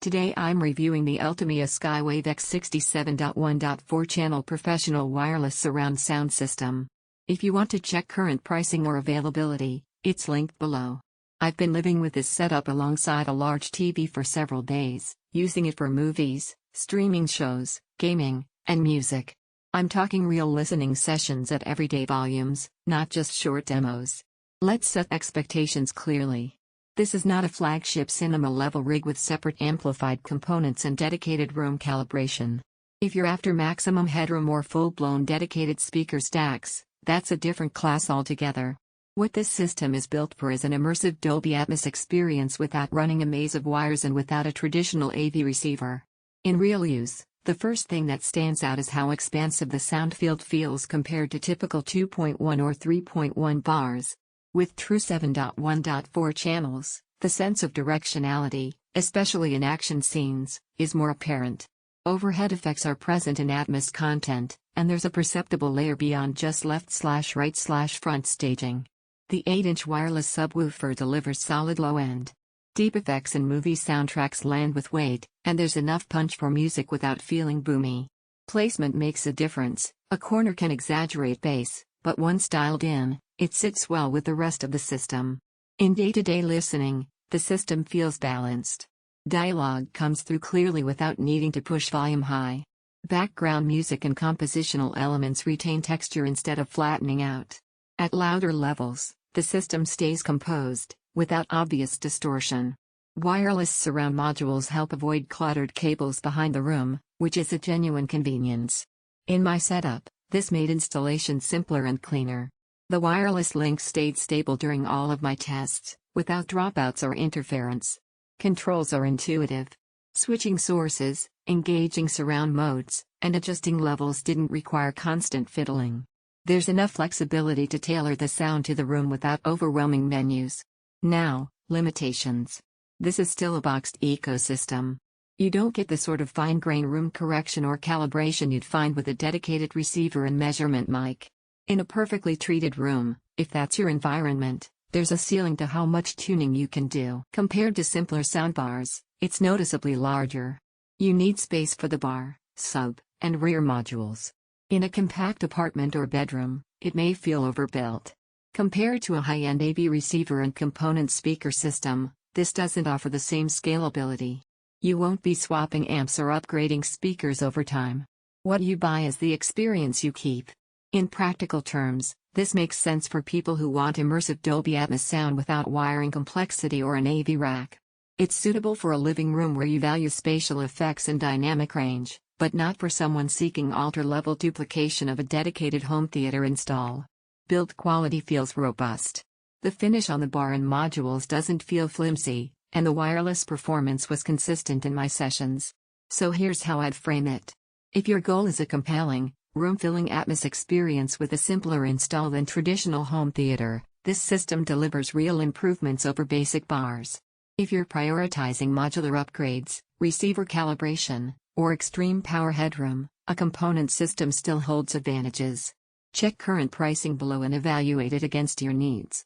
Today I'm reviewing the ULTIMEA Skywave X60 7.1.4 channel professional wireless surround sound system. If you want to check current pricing or availability, it's linked below. I've been living with this setup alongside a large TV for several days, using it for movies, streaming shows, gaming, and music. I'm talking real listening sessions at everyday volumes, not just short demos. Let's set expectations clearly. This is not a flagship cinema-level rig with separate amplified components and dedicated room calibration. If you're after maximum headroom or full-blown dedicated speaker stacks, that's a different class altogether. What this system is built for is an immersive Dolby Atmos experience without running a maze of wires and without a traditional AV receiver. In real use, the first thing that stands out is how expansive the sound field feels compared to typical 2.1 or 3.1 bars. With true 7.1.4 channels, the sense of directionality, especially in action scenes, is more apparent. Overhead effects are present in Atmos content, and there's a perceptible layer beyond just left/right/front staging. The 8-inch wireless subwoofer delivers solid low-end. Deep effects in movie soundtracks land with weight, and there's enough punch for music without feeling boomy. Placement makes a difference. A corner can exaggerate bass, but once dialed in, it sits well with the rest of the system. In day-to-day listening, the system feels balanced. Dialogue comes through clearly without needing to push volume high. Background music and compositional elements retain texture instead of flattening out. At louder levels, the system stays composed, without obvious distortion. Wireless surround modules help avoid cluttered cables behind the room, which is a genuine convenience. In my setup, this made installation simpler and cleaner. The wireless link stayed stable during all of my tests, without dropouts or interference. Controls are intuitive. Switching sources, engaging surround modes, and adjusting levels didn't require constant fiddling. There's enough flexibility to tailor the sound to the room without overwhelming menus. Now, limitations. This is still a boxed ecosystem. You don't get the sort of fine-grained room correction or calibration you'd find with a dedicated receiver and measurement mic. In a perfectly treated room, if that's your environment, there's a ceiling to how much tuning you can do. Compared to simpler soundbars, it's noticeably larger. You need space for the bar, sub, and rear modules. In a compact apartment or bedroom, it may feel overbuilt. Compared to a high-end AV receiver and component speaker system, this doesn't offer the same scalability. You won't be swapping amps or upgrading speakers over time. What you buy is the experience you keep. In practical terms, this makes sense for people who want immersive Dolby Atmos sound without wiring complexity or an AV rack. It's suitable for a living room where you value spatial effects and dynamic range, but not for someone seeking altar-level duplication of a dedicated home theater install. Build quality feels robust. The finish on the bar and modules doesn't feel flimsy, and the wireless performance was consistent in my sessions. So here's how I'd frame it. If your goal is a compelling, room-filling Atmos experience with a simpler install than traditional home theater, this system delivers real improvements over basic bars. If you're prioritizing modular upgrades, receiver calibration, or extreme power headroom, a component system still holds advantages. Check current pricing below and evaluate it against your needs.